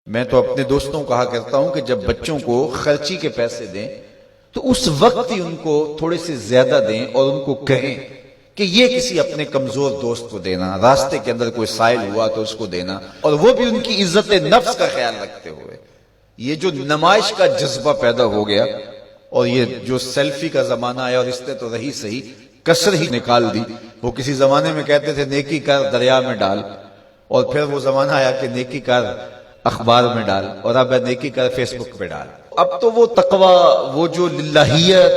میں تو اپنے دوستوں کو کہا کرتا ہوں کہ جب بچوں کو خرچی کے پیسے دیں تو اس وقت ہی ان کو تھوڑے سے زیادہ دیں اور ان کو کہیں کہ یہ کسی اپنے کمزور دوست کو دینا، راستے کے اندر کوئی سائل ہوا تو اس کو دینا، اور وہ بھی ان کی عزت نفس کا خیال رکھتے ہوئے۔ یہ جو نمائش کا جذبہ پیدا ہو گیا اور یہ جو سیلفی کا زمانہ آیا، اور اس نے تو رہی صحیح کسر ہی نکال دی۔ وہ کسی زمانے میں کہتے تھے نیکی کر دریا میں ڈال، اور پھر وہ زمانہ آیا کہ نیکی کر اخبار میں ڈال، اور اب نیکی کر فیس بک پہ ڈال۔ اب تو وہ تقوی، وہ جو للہیت،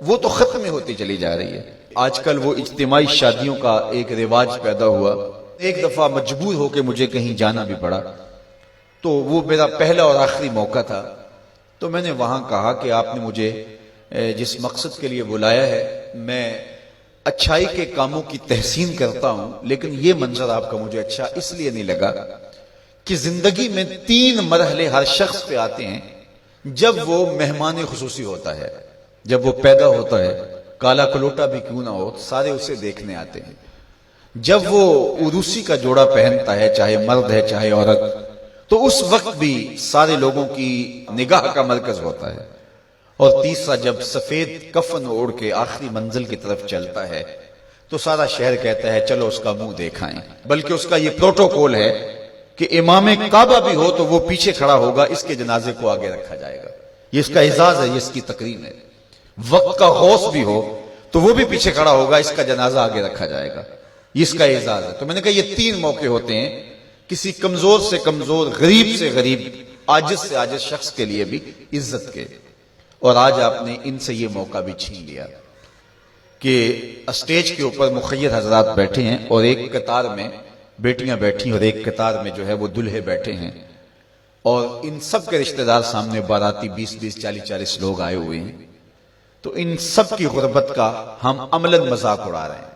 وہ تو ختم ہوتی چلی جا رہی ہے۔ آج کل وہ اجتماعی شادیوں کا ایک رواج پیدا ہوا۔ ایک دفعہ مجبور ہو کے مجھے کہیں جانا بھی پڑا، تو وہ میرا پہلا اور آخری موقع تھا۔ تو میں نے وہاں کہا کہ آپ نے مجھے جس مقصد کے لیے بلایا ہے، میں اچھائی کے کاموں کی تحسین کرتا ہوں، لیکن یہ منظر آپ کا مجھے اچھا اس لیے نہیں لگا کہ زندگی میں 3 مرحلے ہر شخص پہ آتے ہیں جب وہ مہمان خصوصی ہوتا ہے۔ جب وہ پیدا ہوتا ہے، کالا کلوٹا بھی کیوں نہ ہو، سارے اسے دیکھنے آتے ہیں۔ جب وہ عروسی کا جوڑا پہنتا ہے، چاہے مرد ہے چاہے عورت، تو اس وقت بھی سارے لوگوں کی نگاہ کا مرکز ہوتا ہے۔ اور تیسرا، جب سفید کفن اوڑھ کے آخری منزل کی طرف چلتا ہے تو سارا شہر کہتا ہے چلو اس کا منہ دیکھائیں۔ بلکہ اس کا یہ پروٹوکول ہے کہ امام کعبہ بھی ہو تو وہ پیچھے کھڑا ہوگا، اس کے جنازے کو آگے رکھا جائے گا۔ یہ اس کا اعزاز ہے، یہ اس کی تکریم ہے۔ وقت کا غوث بھی ہو تو وہ بھی پیچھے کھڑا ہوگا، اس کا جنازہ آگے رکھا جائے گا۔ یہ اس کا اعزاز ہے۔ تو میں نے کہا یہ 3 موقع ہوتے ہیں کسی کمزور سے کمزور، غریب سے غریب، عاجز سے عاجز شخص کے لیے بھی عزت کے، اور آج آپ نے ان سے یہ موقع بھی چھین لیا کہ اسٹیج کے اوپر مخیر حضرات بیٹھے ہیں اور ایک قطار میں بیٹیاں بیٹھی اور ایک قطار میں جو ہے وہ دلہے بیٹھے ہیں، اور ان سب کے رشتہ دار سامنے باراتی 20-20 40-40 لوگ آئے ہوئے ہیں۔ تو ان سب کی غربت کا ہم عملاً مذاق اڑا رہے ہیں۔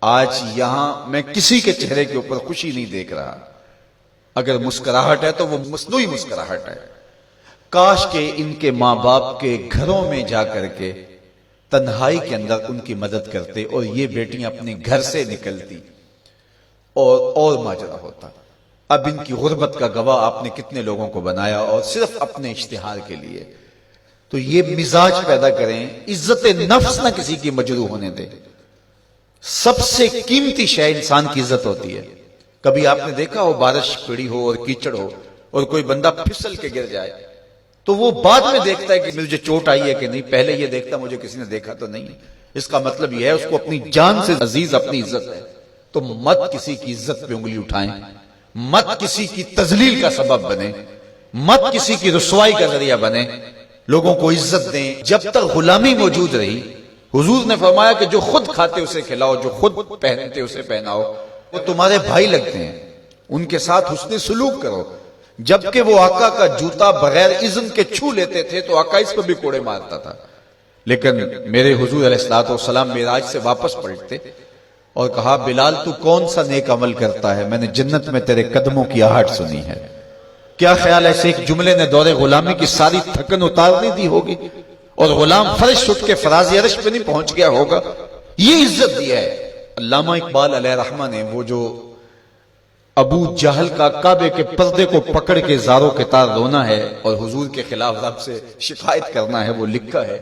آج یہاں میں کسی کے چہرے کے اوپر خوشی نہیں دیکھ رہا۔ اگر مسکراہٹ ہے تو وہ مصنوعی مسکراہٹ ہے۔ کاش کہ ان کے ماں باپ کے گھروں میں جا کر کے تنہائی کے اندر ان کی مدد کرتے اور یہ بیٹیاں اپنے گھر سے نکلتی اور ماجرا ہوتا۔ اب ان کی غربت کا گواہ آپ نے کتنے لوگوں کو بنایا، اور صرف اپنے اشتہار کے لیے۔ تو یہ مزاج پیدا کریں، عزت نفس نہ کسی کی مجروح ہونے دے۔ سب سے قیمتی شے انسان کی عزت ہوتی ہے۔ کبھی آپ نے دیکھا ہو بارش پڑی ہو اور کیچڑ ہو اور کوئی بندہ پھسل کے گر جائے تو وہ بعد میں دیکھتا ہے کہ مجھے چوٹ آئی ہے کہ نہیں، پہلے یہ دیکھتا مجھے کسی نے دیکھا تو نہیں۔ اس کا مطلب یہ ہے اس کو اپنی جان سے عزیز اپنی عزت ہے۔ تو مت کسی کی عزت پہ انگلی اٹھائیں، مت کسی کی تذلیل کا سبب بنے، مت کسی کی رسوائی کا ذریعہ بنے۔ لوگوں کو عزت دیں۔ جب تک غلامی موجود رہی، حضور نے فرمایا کہ جو خود کھاتے اسے کھلاؤ، جو خود پہنتے اسے پہناؤ۔ وہ تمہارے بھائی لگتے ہیں، ان کے ساتھ حسن سلوک کرو۔ جبکہ وہ آقا کا جوتا بغیر اذن کے چھو لیتے تھے تو آقا اس پر بھی کوڑے مارتا تھا، لیکن میرے حضور علیہ الصلوۃ والسلام معراج سے واپس پلٹتے اور کہا بلال تو کون سا نیک عمل کرتا ہے، میں نے جنت میں تیرے قدموں کی آہٹ سنی ہے۔ کیا خیال ہے ایک جملے نے دور غلامی کی ساری تھکن اتارنی دی ہوگی اور غلام فرش اٹھ کے فراز عرش پہ نہیں پہنچ گیا ہوگا؟ یہ عزت دی ہے۔ علامہ اقبال علیہ رحمہ نے وہ جو ابو جہل کا کعبے کے پردے کو پکڑ کے زاروں کے تار رونا ہے اور حضور کے خلاف رب سے شکایت کرنا ہے، وہ لکھا ہے۔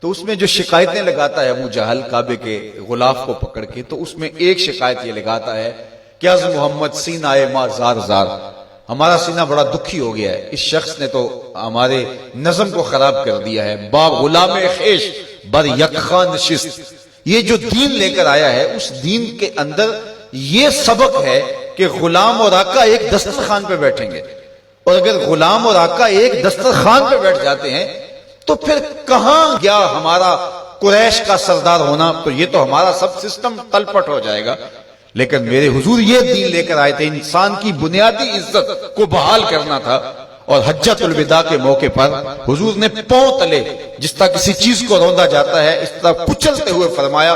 تو اس میں جو شکایتیں لگاتا ہے ابو جہل کعبے کے غلاف کو پکڑ کے، تو اس میں ایک شکایت یہ لگاتا ہے کہ از محمد سینہ ما زار زار، ہمارا سینہ بڑا دکھی ہو گیا ہے، اس شخص نے تو ہمارے نظم کو خراب کر دیا ہے۔ با غلام خیش بر یکخان نشست، یہ جو دین لے کر آیا ہے اس دین کے اندر یہ سبق ہے کہ غلام اور آقا ایک دسترخوان پہ بیٹھیں گے، اور اگر غلام اور آقا ایک دسترخوان پہ بیٹھ جاتے ہیں تو پھر کہاں گیا ہمارا قریش کا سردار ہونا؟ تو یہ تو ہمارا سب سسٹم تلپٹ ہو جائے گا۔ لیکن میرے حضور یہ دین لے کر آئے تھے، انسان کی بنیادی عزت کو بحال کرنا تھا، اور حجۃ الوداع کے موقع پر حضور نے پاؤں تلے جس طرح کسی چیز کو روندا جاتا ہے اس طرح کچلتے ہوئے فرمایا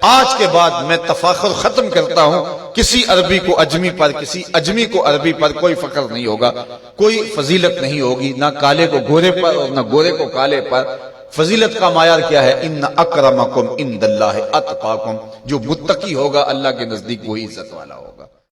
آج کے بعد میں تفاخر ختم کرتا ہوں، کسی عربی کو اجمی پر، کسی اجمی کو عربی پر کوئی فخر نہیں ہوگا، کوئی فضیلت نہیں ہوگی، نہ کالے کو گورے پر اور نہ گورے کو کالے پر۔ فضیلت کا معیار کیا ہے؟ ان اکرمکم عند اللہ اتقاکم، جو متقی ہوگا اللہ کے نزدیک وہی عزت والا ہوگا۔